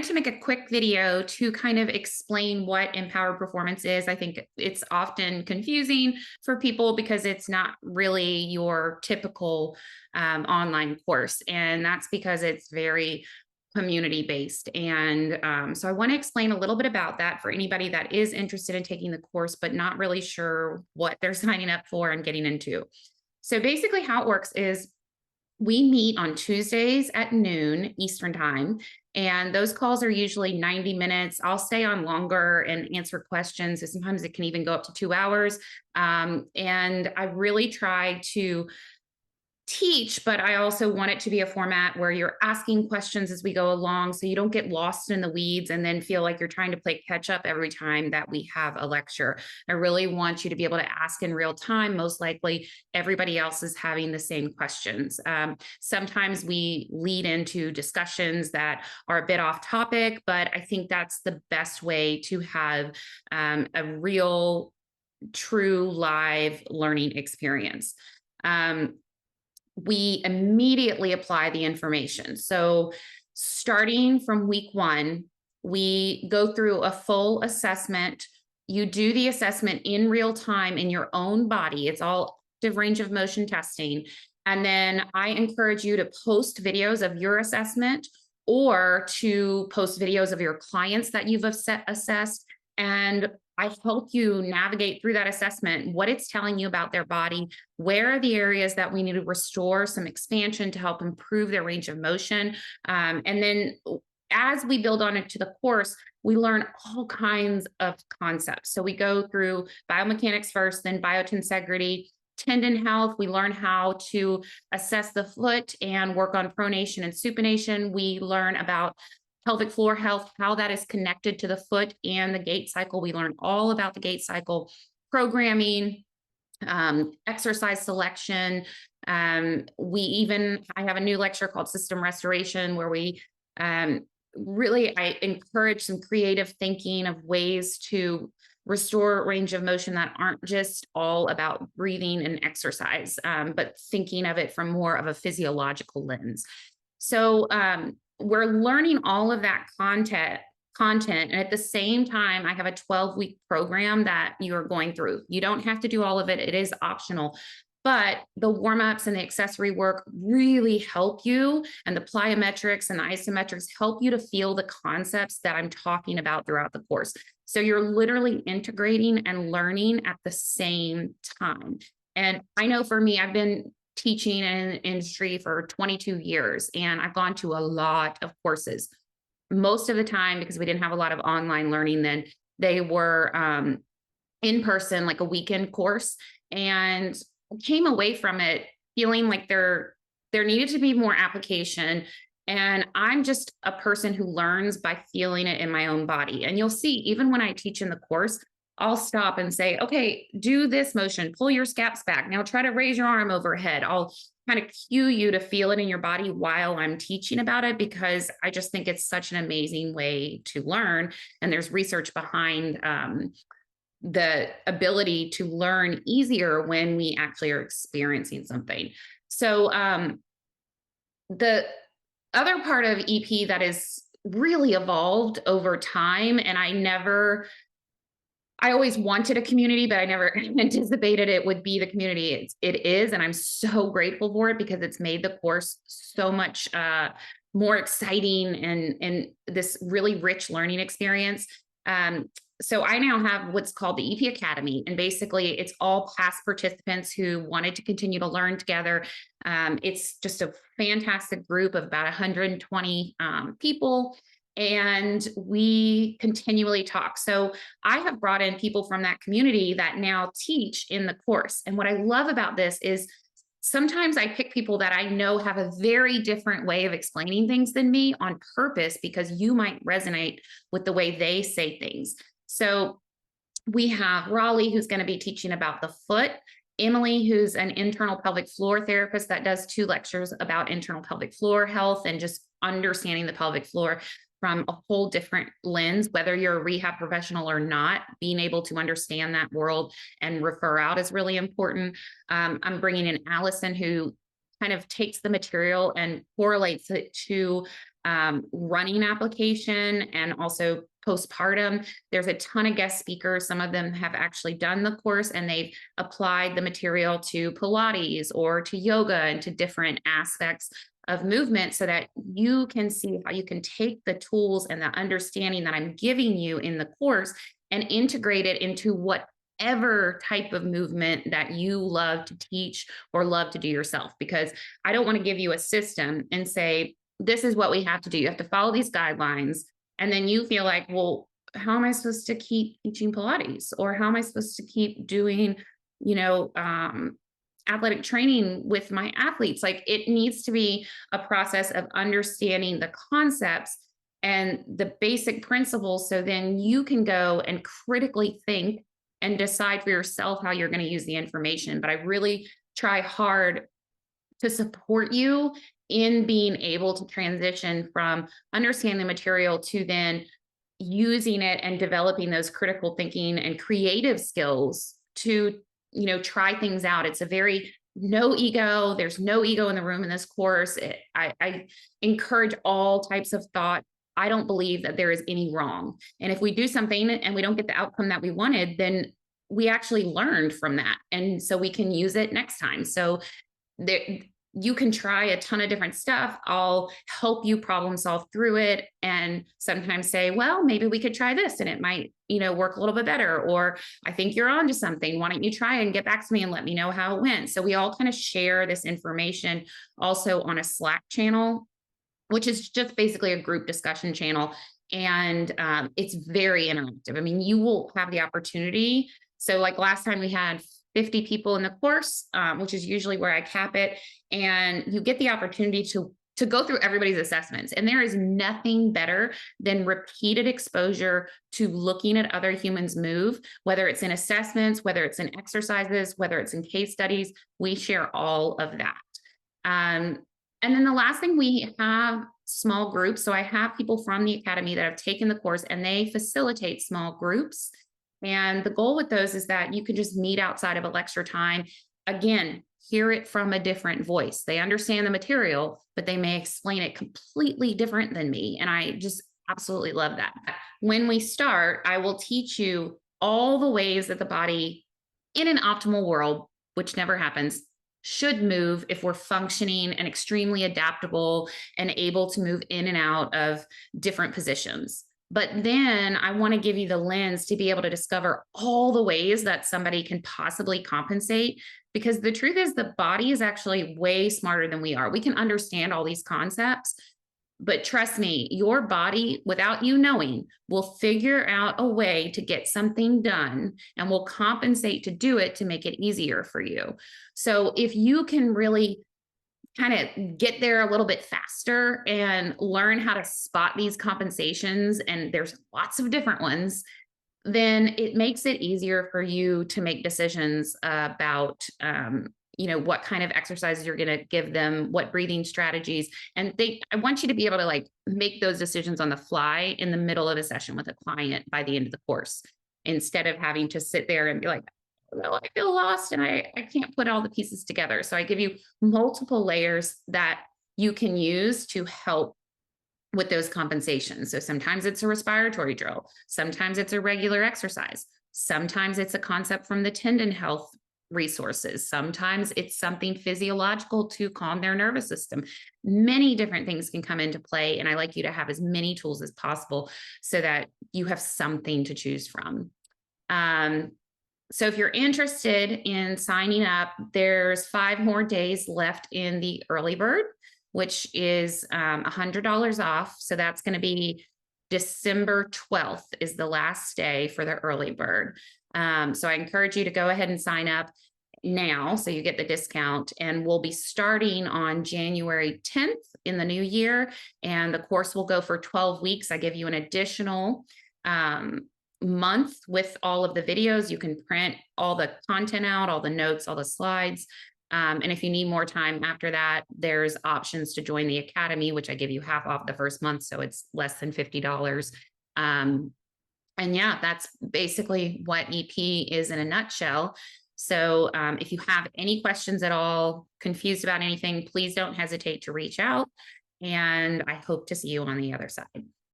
to make a quick video to kind of explain what empowered performance is. I think it's often confusing for people because it's not really your typical online course. And that's because it's very community based. And so I want to explain a little bit about that for anybody that is interested in taking the course, but not really sure what they're signing up for and getting into. So basically, how it works is we meet on Tuesdays at noon Eastern time, and those calls are usually 90 minutes. I'll stay on longer and answer questions. So sometimes it can even go up to 2 hours. And I really try to teach, but I also want it to be a format where you're asking questions as we go along so you don't get lost in the weeds and then feel like you're trying to play catch up every time that we have a lecture. I really want you to be able to ask in real time. Most likely everybody else is having the same questions. Sometimes we lead into discussions that are a bit off topic, but I think that's the best way to have a real, true live learning experience. We immediately apply the information. So starting from week one, we go through a full assessment. You do the assessment in real time in your own body. It's all active range of motion testing. And then I encourage you to post videos of your assessment or to post videos of your clients that you've assessed. And I help you navigate through that assessment, what it's telling you about their body, where are the areas that we need to restore some expansion to help improve their range of motion. And then as we build on it to the course, we learn all kinds of concepts. So we go through biomechanics first, then biotensegrity, tendon health. We learn how to assess the foot and work on pronation and supination. We learn about pelvic floor health, how that is connected to the foot and the gait cycle. We learn all about the gait cycle, programming, exercise selection. I have a new lecture called System Restoration, where we I encourage some creative thinking of ways to restore range of motion that aren't just all about breathing and exercise, but thinking of it from more of a physiological lens. So we're learning all of that content. And at the same time, I have a 12-week program that you're going through. You don't have to do all of it. It is optional. But the warm-ups and the accessory work really help you. And the plyometrics and the isometrics help you to feel the concepts that I'm talking about throughout the course. So you're literally integrating and learning at the same time. And I know for me, I've been teaching in an industry for 22 years, and I've gone to a lot of courses. Most of the time, because we didn't have a lot of online learning then, they were in person, like a weekend course, and came away from it feeling like there needed to be more application. And I'm just a person who learns by feeling it in my own body. And you'll see, even when I teach in the course, I'll stop and say, okay, do this motion, pull your scaps back. Now try to raise your arm overhead. I'll kind of cue you to feel it in your body while I'm teaching about it, because I just think it's such an amazing way to learn. And there's research behind the ability to learn easier when we actually are experiencing something. So the other part of EP that is really evolved over time, and I always wanted a community, but I never anticipated it would be the community it is. And I'm so grateful for it, because it's made the course so much more exciting and this really rich learning experience. So I now have what's called the EP Academy. And basically it's all past participants who wanted to continue to learn together. It's just a fantastic group of about 120 people. And we continually talk. So I have brought in people from that community that now teach in the course. And what I love about this is sometimes I pick people that I know have a very different way of explaining things than me on purpose, because you might resonate with the way they say things. So we have Raleigh, who's going to be teaching about the foot. Emily, who's an internal pelvic floor therapist that does 2 lectures about internal pelvic floor health and just understanding the pelvic floor from a whole different lens. Whether you're a rehab professional or not, being able to understand that world and refer out is really important. I'm bringing in Allison, who kind of takes the material and correlates it to running application and also postpartum. There's a ton of guest speakers. Some of them have actually done the course and they've applied the material to Pilates or to yoga and to different aspects of movement so that you can see how you can take the tools and the understanding that I'm giving you in the course and integrate it into whatever type of movement that you love to teach or love to do yourself. Because I don't want to give you a system and say, this is what we have to do. You have to follow these guidelines. And then you feel like, well, how am I supposed to keep teaching Pilates? Or how am I supposed to keep doing, athletic training with my athletes? Like, it needs to be a process of understanding the concepts and the basic principles. So then you can go and critically think and decide for yourself how you're going to use the information. But I really try hard to support you in being able to transition from understanding the material to then using it and developing those critical thinking and creative skills to, try things out. It's a very no ego. There's no ego in the room in this course. I encourage all types of thought. I don't believe that there is any wrong. And if we do something and we don't get the outcome that we wanted, then we actually learned from that. And so we can use it next time. So there, you can try a ton of different stuff. I'll help you problem solve through it and sometimes say, well, maybe we could try this and it might, work a little bit better. Or I think you're onto something. Why don't you try and get back to me and let me know how it went? So we all kind of share this information also on a Slack channel, which is just basically a group discussion channel. And it's very interactive. I mean, you will have the opportunity. So like last time we had 50 people in the course, which is usually where I cap it. And you get the opportunity to go through everybody's assessments. And there is nothing better than repeated exposure to looking at other humans move, whether it's in assessments, whether it's in exercises, whether it's in case studies. We share all of that. And then the last thing, we have small groups. So I have people from the academy that have taken the course and they facilitate small groups. And the goal with those is that you can just meet outside of a lecture time. Again, hear it from a different voice. They understand the material, but they may explain it completely different than me. And I just absolutely love that. When we start, I will teach you all the ways that the body in an optimal world, which never happens, should move if we're functioning and extremely adaptable and able to move in and out of different positions. But then I want to give you the lens to be able to discover all the ways that somebody can possibly compensate, because the truth is the body is actually way smarter than we are. We can understand all these concepts, but trust me, your body, without you knowing, will figure out a way to get something done and will compensate to do it to make it easier for you. So if you can really kind of get there a little bit faster and learn how to spot these compensations, and there's lots of different ones, then it makes it easier for you to make decisions about, what kind of exercises you're going to give them, what breathing strategies. And I want you to be able to make those decisions on the fly in the middle of a session with a client by the end of the course, instead of having to sit there and be like, well, I feel lost and I can't put all the pieces together. So I give you multiple layers that you can use to help with those compensations. So sometimes it's a respiratory drill. Sometimes it's a regular exercise. Sometimes it's a concept from the tendon health resources. Sometimes it's something physiological to calm their nervous system. Many different things can come into play. And I like you to have as many tools as possible so that you have something to choose from. So if you're interested in signing up, there's 5 more days left in the early bird, which is $100 off. So that's going to be December 12th is the last day for the early bird. So I encourage you to go ahead and sign up now so you get the discount, and we'll be starting on January 10th in the new year. And the course will go for 12 weeks. I give you an additional month with all of the videos. You can print all the content out, all the notes, all the slides. And if you need more time after that, there's options to join the academy, which I give you half off the first month. So it's less than $50. And yeah, that's basically what EP is in a nutshell. So if you have any questions at all, confused about anything, please don't hesitate to reach out. And I hope to see you on the other side.